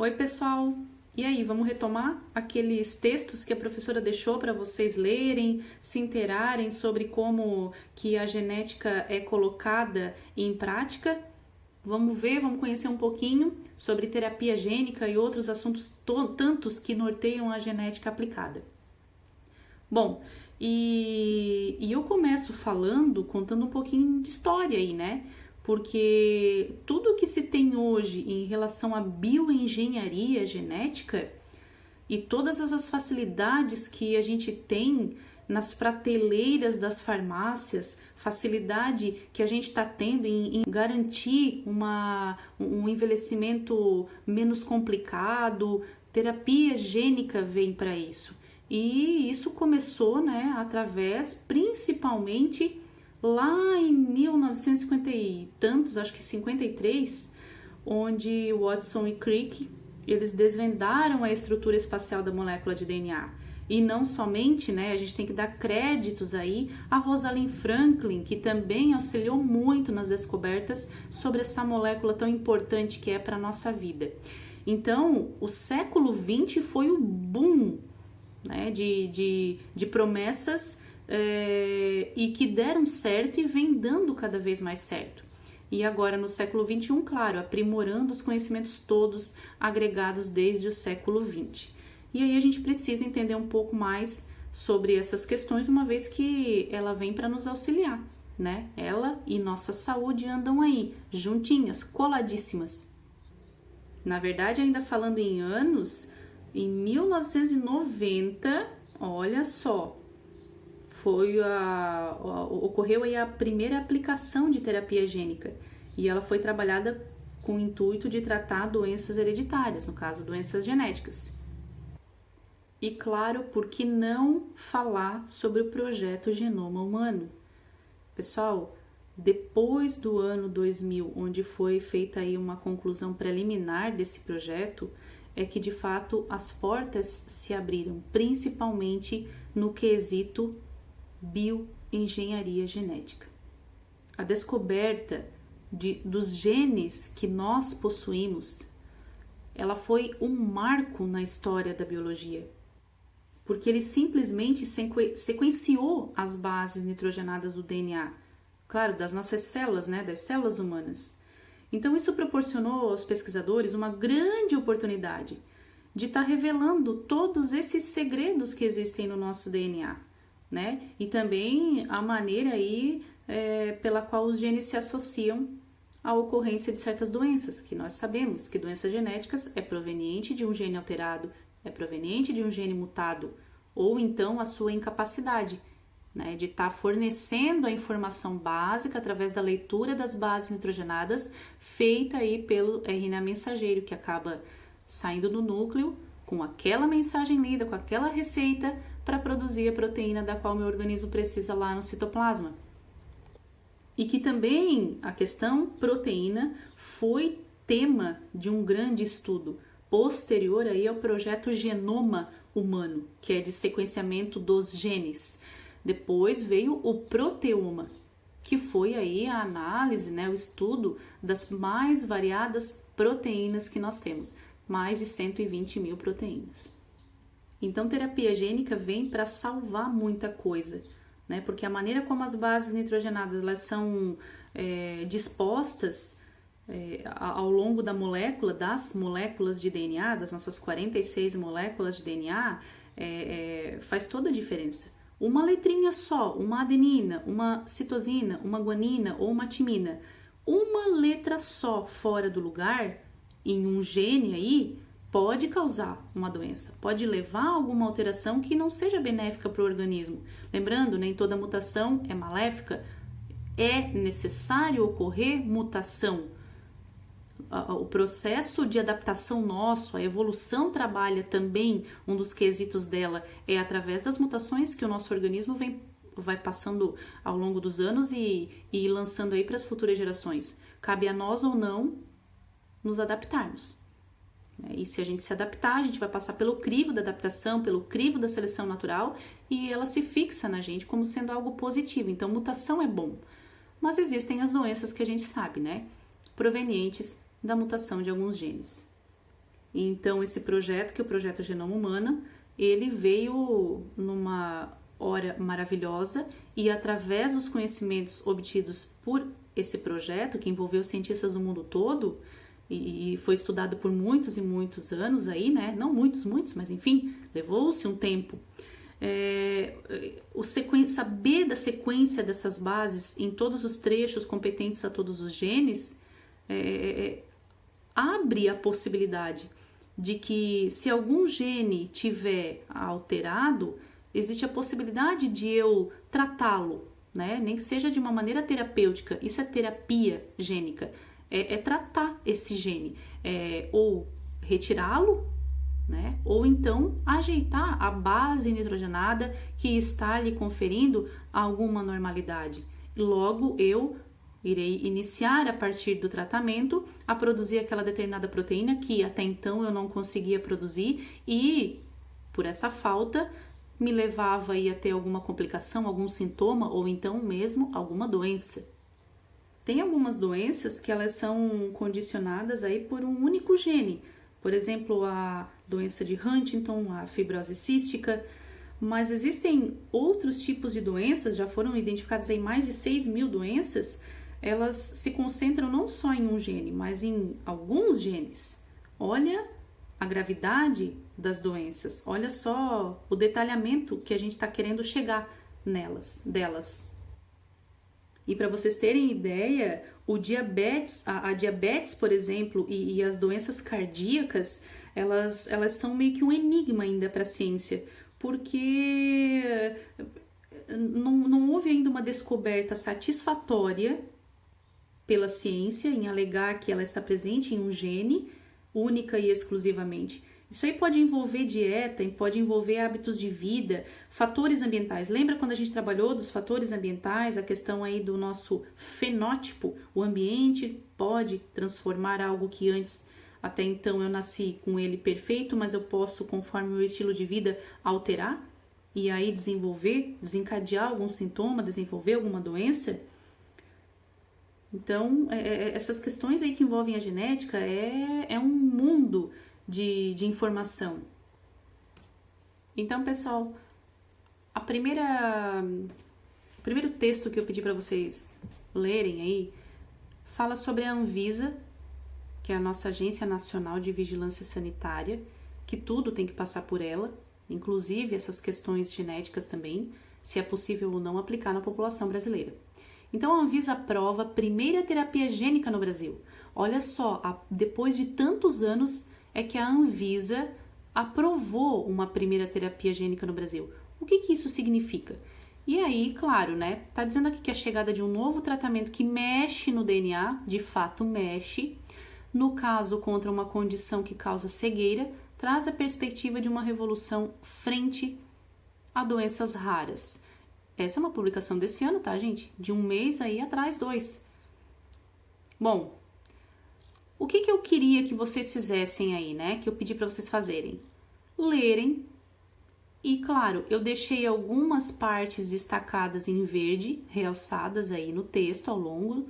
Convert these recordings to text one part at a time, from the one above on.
Oi, pessoal! E aí, vamos retomar aqueles textos que a professora deixou para vocês lerem, se inteirarem sobre como que a genética é colocada em prática? Vamos conhecer um pouquinho sobre terapia gênica e outros assuntos tantos que norteiam a genética aplicada. Bom, e eu começo contando um pouquinho de história aí, né? Porque tudo que se tem hoje em relação à bioengenharia genética e todas essas facilidades que a gente tem nas prateleiras das farmácias, facilidade que a gente está tendo em garantir um envelhecimento menos complicado, terapia gênica vem para isso. E isso começou, né, através, principalmente, lá em 1950 e tantos, acho que 53, onde Watson e Crick, eles desvendaram a estrutura espacial da molécula de DNA. E não somente, né, a gente tem que dar créditos aí a Rosalind Franklin, que também auxiliou muito nas descobertas sobre essa molécula tão importante que é para a nossa vida. Então, o século XX foi o boom, né, de promessas e que deram certo e vem dando cada vez mais certo. E agora no século XXI, claro, aprimorando os conhecimentos todos agregados desde o século XX. E aí a gente precisa entender um pouco mais sobre essas questões, uma vez que ela vem para nos auxiliar, né? Ela e nossa saúde andam aí, juntinhas, coladíssimas. Na verdade, ainda falando em anos, em 1990, olha só, ocorreu aí a primeira aplicação de terapia gênica e ela foi trabalhada com o intuito de tratar doenças hereditárias, no caso, doenças genéticas. E claro, por que não falar sobre o projeto Genoma Humano? Pessoal, depois do ano 2000, onde foi feita aí uma conclusão preliminar desse projeto, é que de fato as portas se abriram, principalmente no quesito bioengenharia genética. A descoberta dos genes que nós possuímos, ela foi um marco na história da biologia, porque ele simplesmente sequenciou as bases nitrogenadas do DNA, claro, das nossas células, né, das células humanas. Então isso proporcionou aos pesquisadores uma grande oportunidade de estar revelando todos esses segredos que existem no nosso DNA, né? E também a maneira aí pela qual os genes se associam à ocorrência de certas doenças, que nós sabemos que doenças genéticas é proveniente de um gene alterado, é proveniente de um gene mutado, ou então a sua incapacidade, né, de estar fornecendo a informação básica através da leitura das bases nitrogenadas feita aí pelo RNA mensageiro, que acaba saindo do núcleo com aquela mensagem lida, com aquela receita para produzir a proteína da qual meu organismo precisa lá no citoplasma. E que também a questão proteína foi tema de um grande estudo posterior aí ao projeto Genoma Humano, que é de sequenciamento dos genes. Depois veio o proteoma, que foi aí a análise, né, o estudo das mais variadas proteínas que nós temos, mais de 120 mil proteínas. Então, terapia gênica vem para salvar muita coisa, né, porque a maneira como as bases nitrogenadas elas são dispostas ao longo da molécula, das moléculas de DNA, das nossas 46 moléculas de DNA, faz toda a diferença. Uma letrinha só, uma adenina, uma citosina, uma guanina ou uma timina, uma letra só fora do lugar, em um gene aí, pode causar uma doença, pode levar a alguma alteração que não seja benéfica para o organismo. Lembrando, nem toda mutação é maléfica, é necessário ocorrer mutação. O processo de adaptação nosso, a evolução trabalha também, um dos quesitos dela é através das mutações que o nosso organismo vai passando ao longo dos anos e lançando aí para as futuras gerações. Cabe a nós ou não nos adaptarmos. E se a gente se adaptar, a gente vai passar pelo crivo da adaptação, pelo crivo da seleção natural e ela se fixa na gente como sendo algo positivo. Então, mutação é bom. Mas existem as doenças que a gente sabe, né? Provenientes da mutação de alguns genes. Então, esse projeto, que é o Projeto Genoma Humano, ele veio numa hora maravilhosa e através dos conhecimentos obtidos por esse projeto, que envolveu cientistas do mundo todo, e foi estudado por muitos e muitos anos aí, né? Não muitos, mas enfim, levou-se um tempo. Saber da sequência dessas bases em todos os trechos competentes a todos os genes abre a possibilidade de que, se algum gene tiver alterado, existe a possibilidade de eu tratá-lo, né? Nem que seja de uma maneira terapêutica. Isso é terapia gênica. É tratar esse gene, ou retirá-lo, né? Ou então ajeitar a base nitrogenada que está lhe conferindo alguma normalidade. Logo, eu irei iniciar a partir do tratamento a produzir aquela determinada proteína que até então eu não conseguia produzir e, por essa falta, me levava a ter alguma complicação, algum sintoma ou então mesmo alguma doença. Tem algumas doenças que elas são condicionadas aí por um único gene. Por exemplo, a doença de Huntington, a fibrose cística, mas existem outros tipos de doenças, já foram identificadas aí mais de 6.000 doenças, elas se concentram não só em um gene, mas em alguns genes. Olha a gravidade das doenças, olha só o detalhamento que a gente está querendo chegar delas. E para vocês terem ideia, o diabetes, a diabetes, por exemplo, e as doenças cardíacas, elas são meio que um enigma ainda para a ciência, porque não houve ainda uma descoberta satisfatória pela ciência em alegar que ela está presente em um gene, única e exclusivamente. Isso aí pode envolver dieta, pode envolver hábitos de vida, fatores ambientais. Lembra quando a gente trabalhou dos fatores ambientais, a questão aí do nosso fenótipo? O ambiente pode transformar algo que antes, até então, eu nasci com ele perfeito, mas eu posso, conforme o meu estilo de vida, alterar e aí desencadear algum sintoma, desenvolver alguma doença. Então, essas questões aí que envolvem a genética é um mundo de informação. Então, pessoal, o primeiro texto que eu pedi para vocês lerem aí fala sobre a Anvisa, que é a nossa Agência Nacional de Vigilância Sanitária, que tudo tem que passar por ela, inclusive essas questões genéticas também, se é possível ou não aplicar na população brasileira. Então, a Anvisa aprova a primeira terapia gênica no Brasil. Olha só, depois de tantos anos é que a Anvisa aprovou uma primeira terapia gênica no Brasil. O que isso significa? E aí, claro, né? Tá dizendo aqui que a chegada de um novo tratamento que mexe no DNA, de fato mexe, no caso contra uma condição que causa cegueira, traz a perspectiva de uma revolução frente a doenças raras. Essa é uma publicação desse ano, tá, gente? De um mês aí atrás, 2. Bom, o que eu queria que vocês fizessem aí, né? Que eu pedi para vocês fazerem? Lerem. E, claro, eu deixei algumas partes destacadas em verde, realçadas aí no texto, ao longo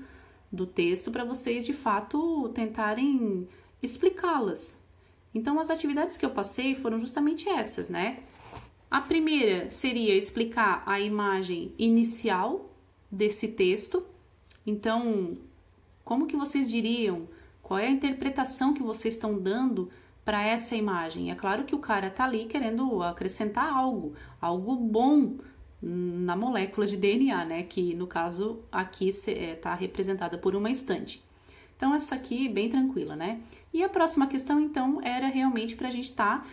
do texto, para vocês, de fato, tentarem explicá-las. Então, as atividades que eu passei foram justamente essas, né? A primeira seria explicar a imagem inicial desse texto. Então, como que vocês diriam? Qual é a interpretação que vocês estão dando para essa imagem? É claro que o cara tá ali querendo acrescentar algo bom na molécula de DNA, né? Que no caso aqui está representada por uma estante. Então, essa aqui bem tranquila, né? E a próxima questão, então, era realmente para a gente estar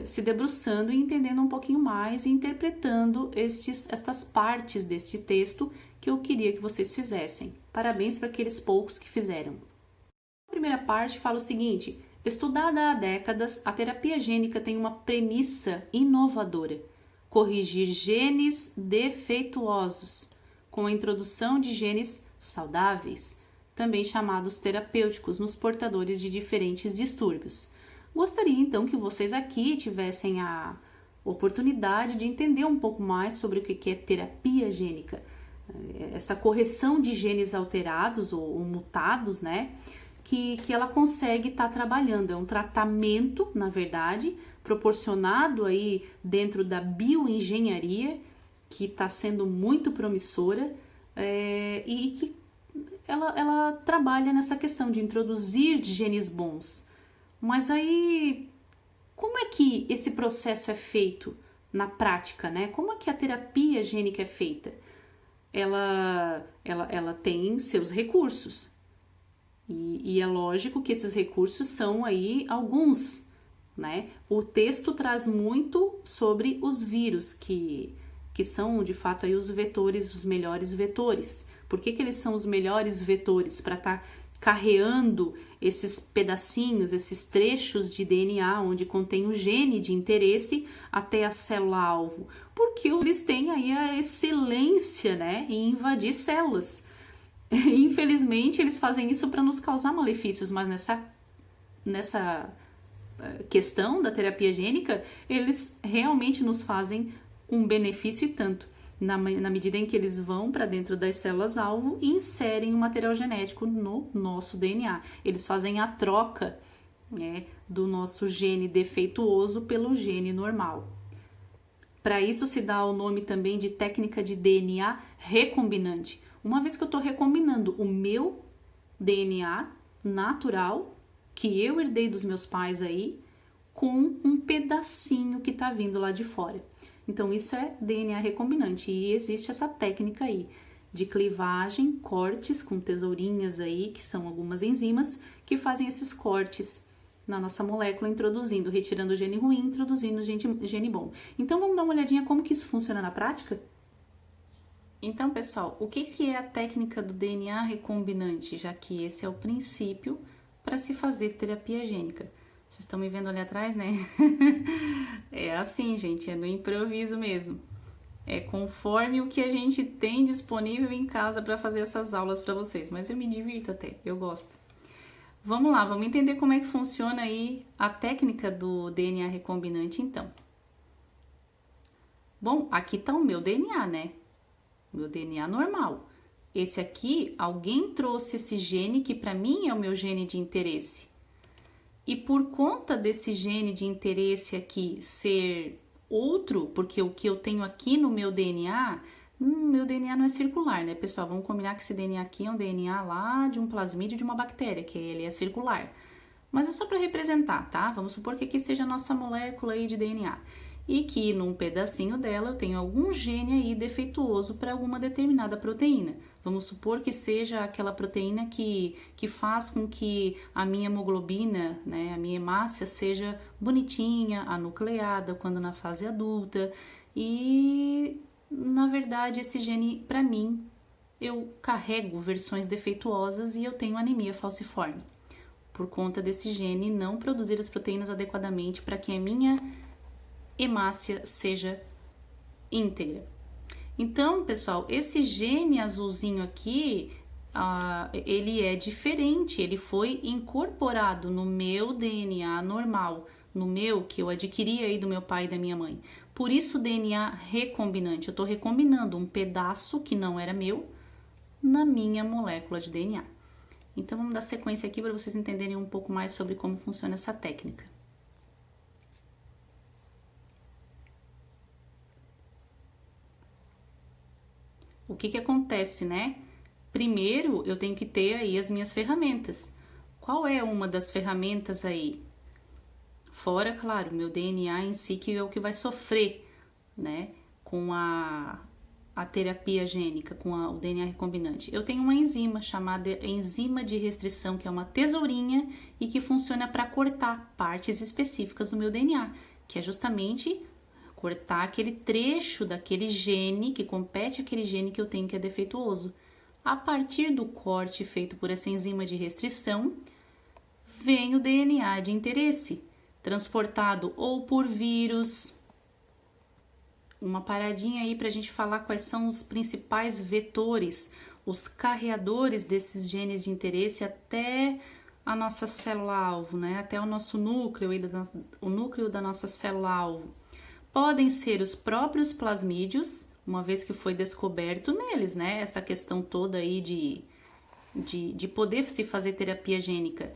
se debruçando e entendendo um pouquinho mais e interpretando estas partes deste texto que eu queria que vocês fizessem. Parabéns para aqueles poucos que fizeram. A primeira parte fala o seguinte: estudada há décadas, a terapia gênica tem uma premissa inovadora: corrigir genes defeituosos, com a introdução de genes saudáveis, também chamados terapêuticos, nos portadores de diferentes distúrbios. Gostaria então que vocês aqui tivessem a oportunidade de entender um pouco mais sobre o que é terapia gênica, essa correção de genes alterados ou mutados, né? que ela consegue estar trabalhando. É um tratamento, na verdade, proporcionado aí dentro da bioengenharia, que está sendo muito promissora, e que ela trabalha nessa questão de introduzir genes bons. Mas aí, como é que esse processo é feito na prática, né? Como é que a terapia gênica é feita? Ela tem seus recursos. E é lógico que esses recursos são aí alguns, né? O texto traz muito sobre os vírus, que são, de fato, aí os vetores, os melhores vetores. Por que eles são os melhores vetores? Para estar carreando esses pedacinhos, esses trechos de DNA onde contém o gene de interesse até a célula-alvo. Porque eles têm aí a excelência, né, em invadir células. Infelizmente, eles fazem isso para nos causar malefícios, mas nessa questão da terapia gênica, eles realmente nos fazem um benefício e tanto, na medida em que eles vão para dentro das células-alvo e inserem o material genético no nosso DNA. Eles fazem a troca, né, do nosso gene defeituoso pelo gene normal. Para isso se dá o nome também de técnica de DNA recombinante. Uma vez que eu estou recombinando o meu DNA natural, que eu herdei dos meus pais aí, com um pedacinho que está vindo lá de fora. Então, isso é DNA recombinante e existe essa técnica aí de clivagem, cortes com tesourinhas aí, que são algumas enzimas que fazem esses cortes na nossa molécula, introduzindo, retirando o gene ruim, introduzindo o gene bom. Então, vamos dar uma olhadinha como que isso funciona na prática? Então, pessoal, o que é a técnica do DNA recombinante, já que esse é o princípio para se fazer terapia gênica? Vocês estão me vendo ali atrás, né? É assim, gente, é no improviso mesmo. É conforme o que a gente tem disponível em casa para fazer essas aulas para vocês. Mas eu me divirto até, eu gosto. Vamos lá, vamos entender como é que funciona aí a técnica do DNA recombinante, então. Bom, aqui tá o meu DNA, né? Meu DNA normal. Esse aqui, alguém trouxe esse gene que para mim é o meu gene de interesse. E por conta desse gene de interesse aqui ser outro, porque o que eu tenho aqui no meu DNA não é circular, né, pessoal? Vamos combinar que esse DNA aqui é um DNA lá de um plasmídio de uma bactéria, que ele é circular. Mas é só para representar, tá? Vamos supor que aqui seja a nossa molécula aí de DNA. E que num pedacinho dela eu tenho algum gene aí defeituoso para alguma determinada proteína. Vamos supor que seja aquela proteína que faz com que a minha hemoglobina, né, a minha hemácia seja bonitinha, anucleada quando na fase adulta. E, na verdade, esse gene, para mim, eu carrego versões defeituosas e eu tenho anemia falciforme. Por conta desse gene não produzir as proteínas adequadamente para que a minha hemácia seja íntegra. Então, pessoal, esse gene azulzinho aqui, ele é diferente, ele foi incorporado no meu DNA normal, no meu, que eu adquiri aí do meu pai e da minha mãe. Por isso, DNA recombinante. Eu estou recombinando um pedaço que não era meu na minha molécula de DNA. Então, vamos dar sequência aqui para vocês entenderem um pouco mais sobre como funciona essa técnica. O que acontece, né? Primeiro, eu tenho que ter aí as minhas ferramentas. Qual é uma das ferramentas aí? Fora, claro, meu DNA em si, que é o que vai sofrer, né? Com a terapia gênica, com o DNA recombinante. Eu tenho uma enzima chamada enzima de restrição, que é uma tesourinha e que funciona para cortar partes específicas do meu DNA, que é justamente cortar aquele trecho daquele gene que compete àquele gene que eu tenho que é defeituoso. A partir do corte feito por essa enzima de restrição, vem o DNA de interesse, transportado ou por vírus. Uma paradinha aí para a gente falar quais são os principais vetores, os carreadores desses genes de interesse até a nossa célula-alvo, né? Até o nosso núcleo, o núcleo da nossa célula-alvo. Podem ser os próprios plasmídios, uma vez que foi descoberto neles, né? Essa questão toda aí de poder se fazer terapia gênica.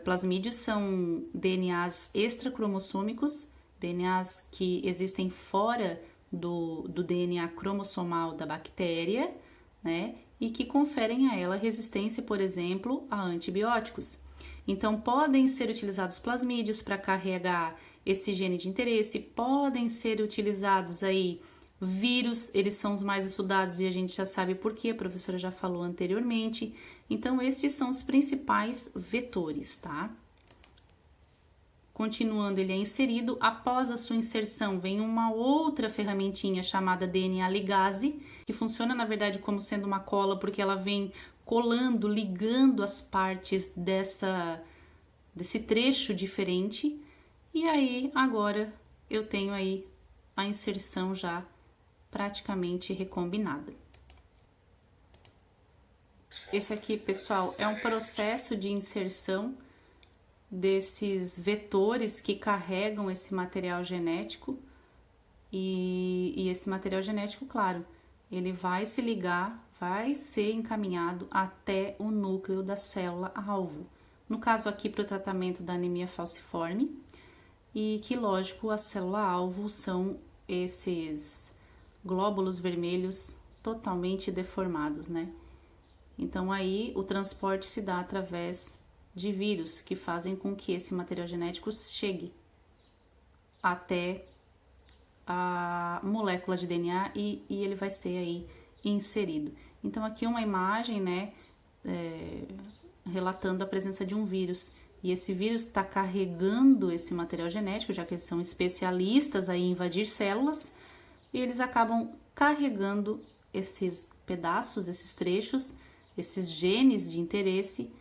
Plasmídios são DNAs extracromossômicos, DNAs que existem fora do DNA cromossomal da bactéria, né? E que conferem a ela resistência, por exemplo, a antibióticos. Então, podem ser utilizados plasmídios para carregar esse gene de interesse, podem ser utilizados aí vírus, eles são os mais estudados e a gente já sabe por quê, a professora já falou anteriormente. Então, estes são os principais vetores, tá? Continuando, ele é inserido. Após a sua inserção, vem uma outra ferramentinha chamada DNA ligase, que funciona, na verdade, como sendo uma cola, porque ela vem colando, ligando as partes desse trecho diferente. E aí, agora, eu tenho aí a inserção já praticamente recombinada. Esse aqui, pessoal, é um processo de inserção desses vetores que carregam esse material genético e esse material genético, claro, ele vai se ligar, vai ser encaminhado até o núcleo da célula-alvo. No caso aqui, para o tratamento da anemia falciforme, e que, lógico, a célula-alvo são esses glóbulos vermelhos totalmente deformados, né? Então, aí, o transporte se dá através de vírus que fazem com que esse material genético chegue até a molécula de DNA e ele vai ser aí inserido. Então, aqui uma imagem, né, relatando a presença de um vírus. E esse vírus está carregando esse material genético, já que eles são especialistas aí em invadir células, e eles acabam carregando esses pedaços, esses trechos, esses genes de interesse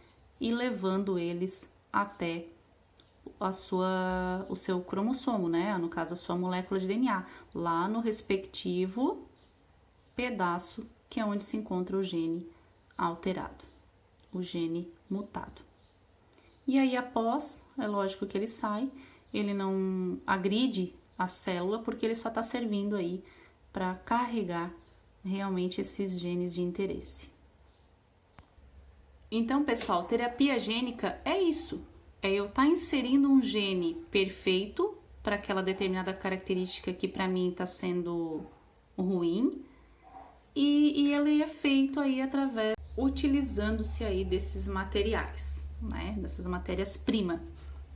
e levando eles até o seu cromossomo, né? No caso, a sua molécula de DNA, lá no respectivo pedaço que é onde se encontra o gene alterado, o gene mutado. E aí, após, é lógico que ele sai, ele não agride a célula, porque ele só está servindo aí para carregar realmente esses genes de interesse. Então, pessoal, terapia gênica é isso. É eu estar inserindo um gene perfeito para aquela determinada característica que para mim está sendo ruim. E ele é feito aí através, utilizando-se aí desses materiais, né? Dessas matérias-prima,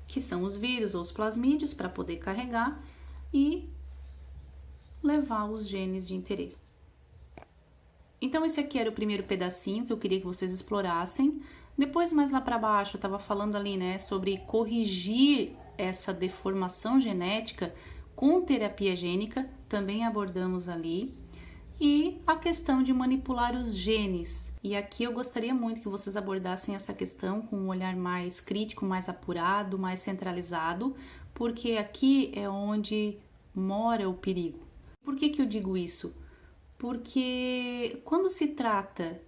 que são os vírus ou os plasmídios, para poder carregar e levar os genes de interesse. Então, esse aqui era o primeiro pedacinho que eu queria que vocês explorassem. Depois, mais lá para baixo, eu estava falando ali, né, sobre corrigir essa deformação genética com terapia gênica, também abordamos ali. E a questão de manipular os genes. E aqui eu gostaria muito que vocês abordassem essa questão com um olhar mais crítico, mais apurado, mais centralizado, porque aqui é onde mora o perigo. Por que eu digo isso? Porque quando se trata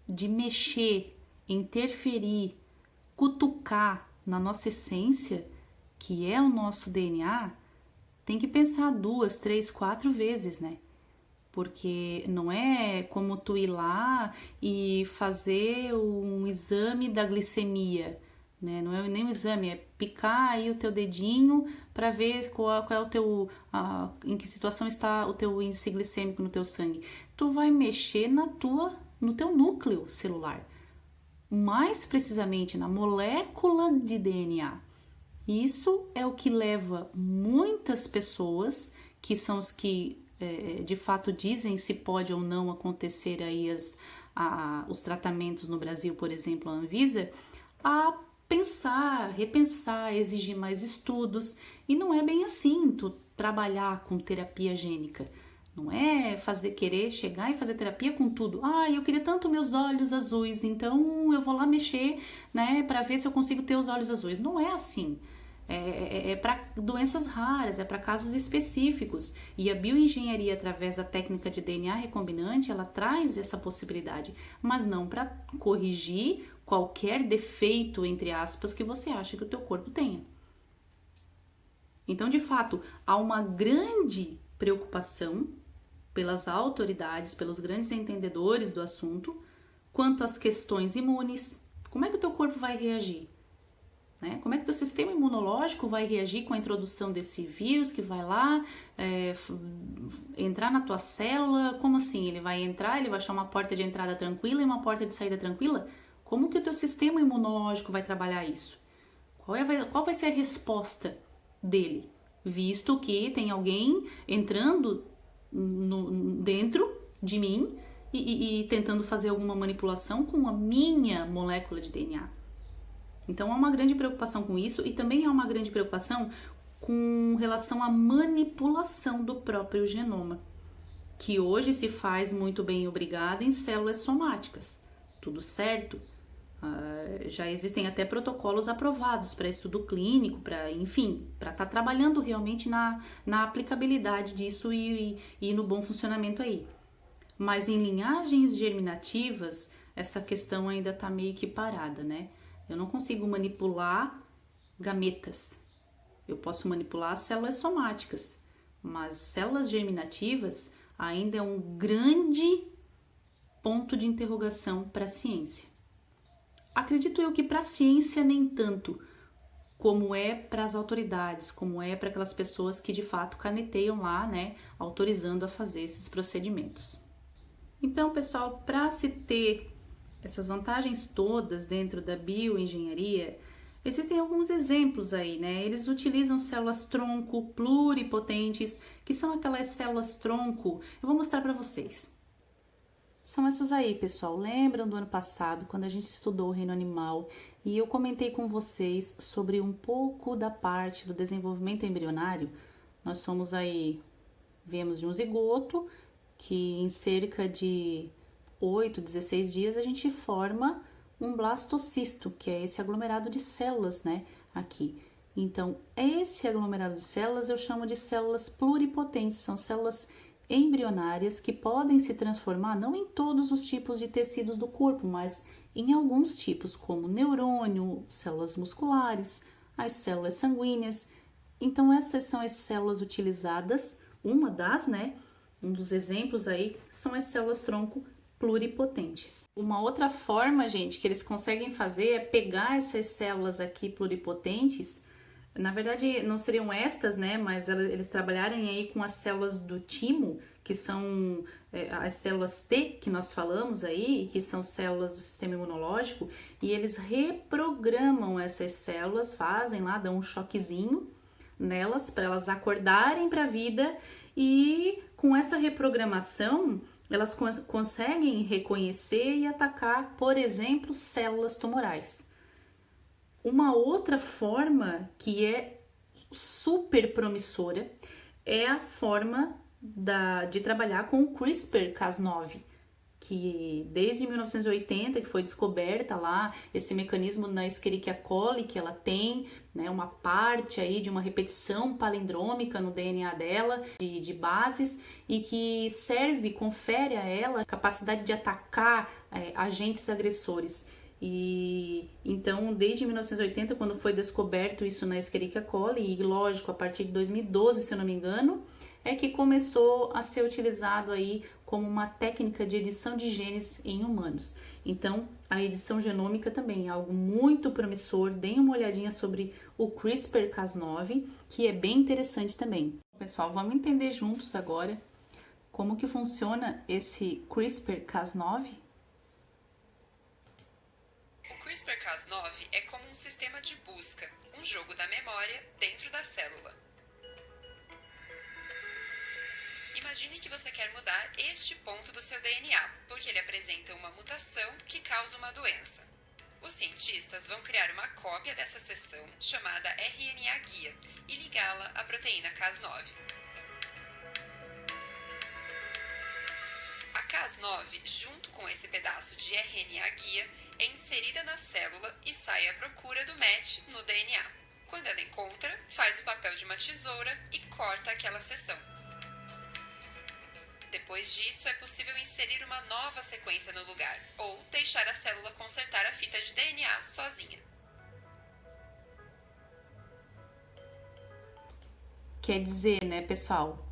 de mexer, interferir, cutucar na nossa essência, que é o nosso DNA, tem que pensar 2, 3, 4 vezes, né? Porque não é como tu ir lá e fazer um exame da glicemia, né? Não é nem um exame, é picar aí o teu dedinho para ver qual é o teu, em que situação está o teu índice glicêmico no teu sangue. Tu vai mexer no teu núcleo celular, mais precisamente na molécula de DNA. Isso é o que leva muitas pessoas, que são os que de fato dizem se pode ou não acontecer aí os tratamentos no Brasil, por exemplo, a Anvisa, a pensar, repensar, exigir mais estudos. E não é bem assim tu trabalhar com terapia gênica. Não é querer chegar e fazer terapia com tudo. Eu queria tanto meus olhos azuis, então eu vou lá mexer, né, para ver se eu consigo ter os olhos azuis. Não é assim. É para doenças raras, é para casos específicos. E a bioengenharia, através da técnica de DNA recombinante, ela traz essa possibilidade, mas não para corrigir qualquer defeito, entre aspas, que você acha que o teu corpo tenha. Então, de fato, há uma grande preocupação pelas autoridades, pelos grandes entendedores do assunto, quanto às questões imunes. Como é que o teu corpo vai reagir? Né? Como é que o teu sistema imunológico vai reagir com a introdução desse vírus que vai lá entrar na tua célula? Como assim? Ele vai entrar, ele vai achar uma porta de entrada tranquila e uma porta de saída tranquila? Como que o teu sistema imunológico vai trabalhar isso? Qual vai ser a resposta dele? Visto que tem alguém entrando dentro de mim e tentando fazer alguma manipulação com a minha molécula de DNA. Então há uma grande preocupação com isso e também há uma grande preocupação com relação à manipulação do próprio genoma, que hoje se faz muito bem, obrigada, em células somáticas. Tudo certo? Já existem até protocolos aprovados para estudo clínico, para estar trabalhando realmente na aplicabilidade disso e no bom funcionamento aí. Mas em linhagens germinativas, essa questão ainda está meio que parada, né? Eu não consigo manipular gametas. Eu posso manipular células somáticas, mas células germinativas ainda é um grande ponto de interrogação para a ciência. Acredito eu que para a ciência nem tanto, como é para as autoridades, como é para aquelas pessoas que de fato caneteiam lá, né, autorizando a fazer esses procedimentos. Então, pessoal, para se ter essas vantagens todas dentro da bioengenharia, existem alguns exemplos aí, né? Eles utilizam células tronco pluripotentes, que são aquelas células tronco. Eu vou mostrar para vocês. São essas aí, pessoal. Lembram do ano passado, quando a gente estudou o reino animal e eu comentei com vocês sobre um pouco da parte do desenvolvimento embrionário? Nós somos aí, viemos de um zigoto, que em cerca de 8, 16 dias a gente forma um blastocisto, que é esse aglomerado de células, né, aqui. Então, esse aglomerado de células eu chamo de células pluripotentes, são células embrionárias que podem se transformar não em todos os tipos de tecidos do corpo, mas em alguns tipos, como neurônio, células musculares, as células sanguíneas. Então, essas são as células utilizadas, um dos exemplos aí são as células tronco pluripotentes. Uma outra forma, gente, que eles conseguem fazer é pegar essas células aqui pluripotentes. Na verdade, não seriam estas, né? Mas eles trabalharem aí com as células do timo, que são as células T que nós falamos aí, que são células do sistema imunológico, e eles reprogramam essas células, fazem lá, dão um choquezinho nelas para elas acordarem para a vida, e com essa reprogramação elas conseguem reconhecer e atacar, por exemplo, células tumorais. Uma outra forma que é super promissora é a forma de trabalhar com o CRISPR-Cas9, que desde 1980 que foi descoberta lá esse mecanismo na Escherichia coli, que ela tem, né, uma parte aí de uma repetição palindrômica no DNA dela, de bases, e que confere a ela a capacidade de atacar agentes agressores. E então, desde 1980, quando foi descoberto isso na Escherichia coli, e lógico, a partir de 2012, se eu não me engano, é que começou a ser utilizado aí como uma técnica de edição de genes em humanos. Então, a edição genômica também é algo muito promissor. Deem uma olhadinha sobre o CRISPR-Cas9, que é bem interessante também. Pessoal, vamos entender juntos agora como que funciona esse CRISPR-Cas9. O CRISPR-Cas9 é como um sistema de busca, um jogo da memória dentro da célula. Imagine que você quer mudar este ponto do seu DNA, porque ele apresenta uma mutação que causa uma doença. Os cientistas vão criar uma cópia dessa seção, chamada RNA-guia, e ligá-la à proteína Cas9. A Cas9, junto com esse pedaço de RNA-guia, é inserida na célula e sai à procura do match no DNA. Quando ela encontra, faz o papel de uma tesoura e corta aquela seção. Depois disso, é possível inserir uma nova sequência no lugar, ou deixar a célula consertar a fita de DNA sozinha. Quer dizer, né, pessoal?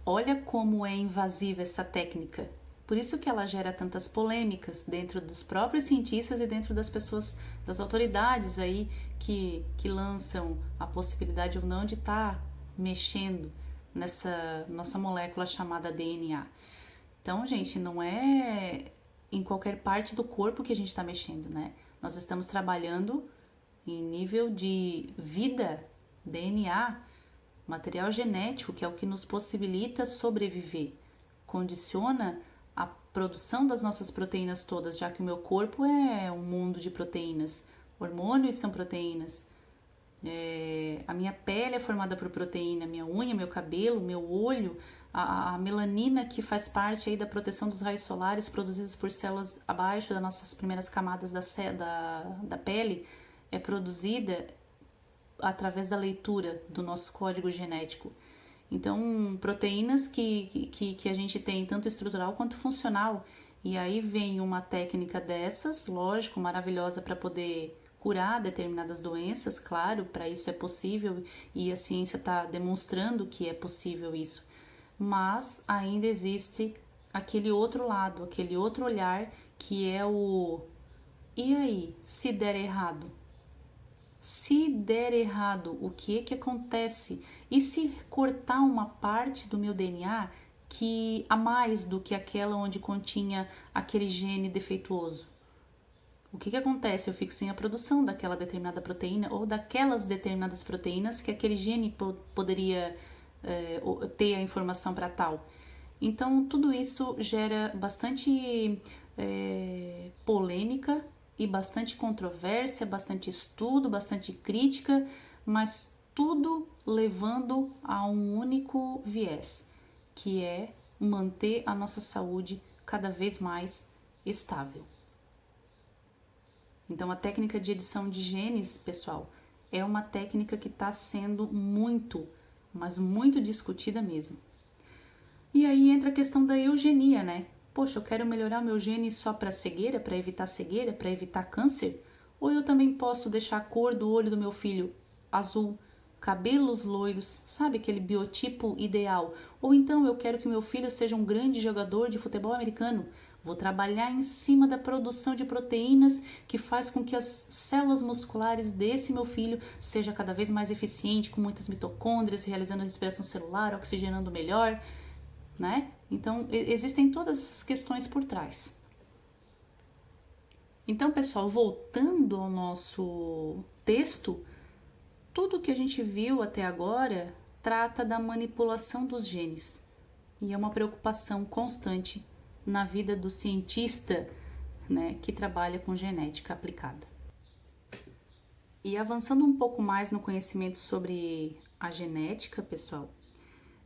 Olha como é invasiva essa técnica. Por isso que ela gera tantas polêmicas dentro dos próprios cientistas e dentro das pessoas, das autoridades aí que lançam a possibilidade ou não de estar mexendo nessa nossa molécula chamada DNA. Então, gente, não é em qualquer parte do corpo que a gente está mexendo, né? Nós estamos trabalhando em nível de vida, DNA, material genético, que é o que nos possibilita sobreviver. Condiciona a produção das nossas proteínas todas, já que o meu corpo é um mundo de proteínas. Hormônios são proteínas. A minha pele é formada por proteína, minha unha, meu cabelo, meu olho, a melanina que faz parte aí da proteção dos raios solares produzidas por células abaixo das nossas primeiras camadas da pele, é produzida através da leitura do nosso código genético. Então, proteínas que a gente tem tanto estrutural quanto funcional. E aí vem uma técnica dessas, lógico, maravilhosa para poder curar determinadas doenças, claro, para isso é possível e a ciência está demonstrando que é possível isso. Mas ainda existe aquele outro lado, aquele outro olhar que é o... E aí, se der errado? Se der errado, o que acontece? E se cortar uma parte do meu DNA que a mais do que aquela onde continha aquele gene defeituoso? O que acontece? Eu fico sem a produção daquela determinada proteína ou daquelas determinadas proteínas que aquele gene poderia ter a informação para tal. Então, tudo isso gera bastante polêmica e bastante controvérsia, bastante estudo, bastante crítica, mas tudo levando a um único viés, que é manter a nossa saúde cada vez mais estável. Então, a técnica de edição de genes, pessoal, é uma técnica que está sendo muito, mas muito discutida mesmo. E aí entra a questão da eugenia, né? Poxa, eu quero melhorar o meu gene só para cegueira, para evitar câncer? Ou eu também posso deixar a cor do olho do meu filho azul, cabelos loiros, sabe, aquele biotipo ideal? Ou então eu quero que meu filho seja um grande jogador de futebol americano. Vou trabalhar em cima da produção de proteínas que faz com que as células musculares desse meu filho seja cada vez mais eficiente, com muitas mitocôndrias, realizando a respiração celular, oxigenando melhor, né? Então, existem todas essas questões por trás. Então, pessoal, voltando ao nosso texto, tudo que a gente viu até agora trata da manipulação dos genes. E é uma preocupação constante na vida do cientista, né, que trabalha com genética aplicada. E avançando um pouco mais no conhecimento sobre a genética, pessoal,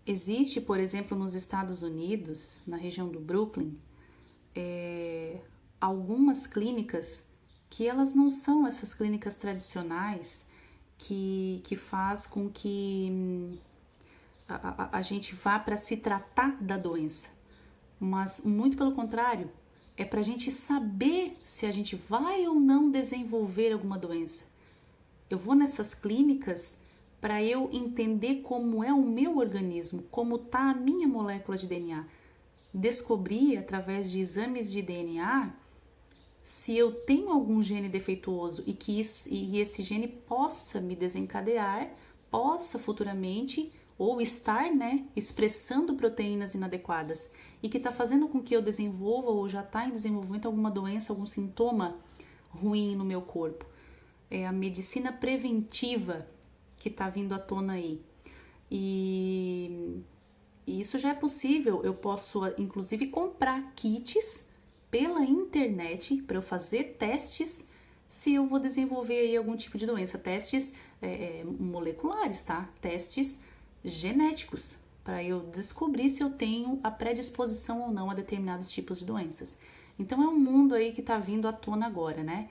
existe, por exemplo, nos Estados Unidos, na região do Brooklyn, algumas clínicas que elas não são essas clínicas tradicionais que faz com que a gente vá para se tratar da doença, mas muito pelo contrário, é para a gente saber se a gente vai ou não desenvolver alguma doença. Eu vou nessas clínicas para eu entender como é o meu organismo, como está a minha molécula de DNA. Descobrir através de exames de DNA se eu tenho algum gene defeituoso e esse gene possa me desencadear, possa futuramente ou estar, né, expressando proteínas inadequadas e que está fazendo com que eu desenvolva ou já está em desenvolvimento alguma doença, algum sintoma ruim no meu corpo. É a medicina preventiva que está vindo à tona aí. E isso já é possível. Eu posso, inclusive, comprar kits pela internet para eu fazer testes se eu vou desenvolver aí algum tipo de doença. Testes moleculares, tá? Testes genéticos, para eu descobrir se eu tenho a predisposição ou não a determinados tipos de doenças. Então é um mundo aí que está vindo à tona agora, né?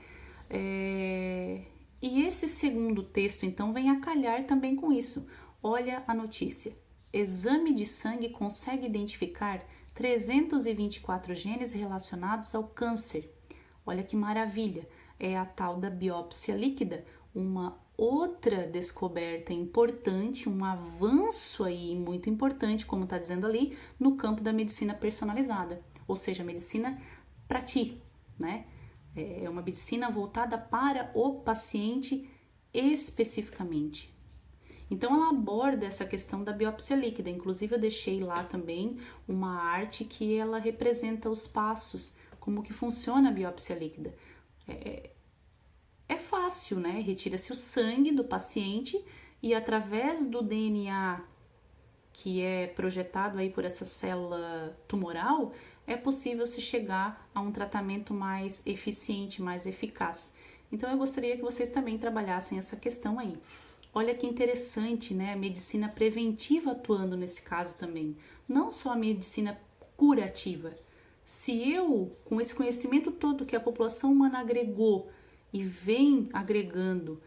E esse segundo texto, então, vem a calhar também com isso. Olha a notícia. Exame de sangue consegue identificar 324 genes relacionados ao câncer. Olha que maravilha. É a tal da biópsia líquida, uma outra descoberta importante, um avanço aí muito importante, como está dizendo ali, no campo da medicina personalizada. ou seja, medicina para ti, né? É uma medicina voltada para o paciente especificamente. Então ela aborda essa questão da biópsia líquida, inclusive eu deixei lá também uma arte que ela representa os passos, como que funciona a biópsia líquida. É fácil, né? Retira-se o sangue do paciente e através do DNA que é projetado aí por essa célula tumoral, é possível se chegar a um tratamento mais eficiente, mais eficaz. Então eu gostaria que vocês também trabalhassem essa questão aí. Olha que interessante, né? A medicina preventiva atuando nesse caso também. Não só a medicina curativa. Se eu, com esse conhecimento todo que a população humana agregou e vem agregando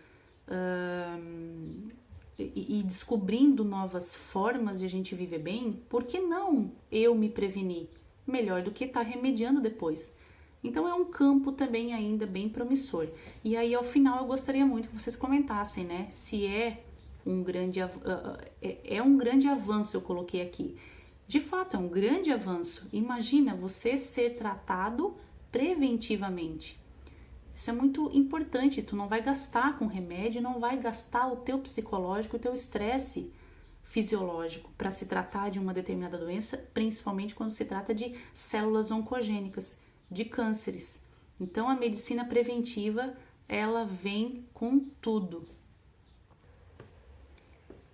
e descobrindo novas formas de a gente viver bem, por que não eu me prevenir? Melhor do que estar remediando depois. Então é um campo também ainda bem promissor. E aí ao final eu gostaria muito que vocês comentassem, né? Se é um grande avanço, eu coloquei aqui. De fato, é um grande avanço. Imagina você ser tratado preventivamente. Isso é muito importante, tu não vai gastar com remédio, não vai gastar o teu psicológico, o teu estresse fisiológico para se tratar de uma determinada doença, principalmente quando se trata de células oncogênicas, de cânceres. Então a medicina preventiva, ela vem com tudo.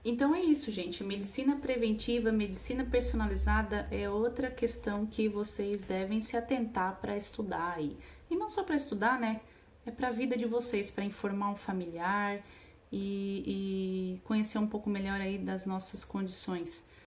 Então é isso, gente. Medicina preventiva, medicina personalizada é outra questão que vocês devem se atentar para estudar aí. E não só para estudar, né? É para a vida de vocês, para informar um familiar e conhecer um pouco melhor aí das nossas condições.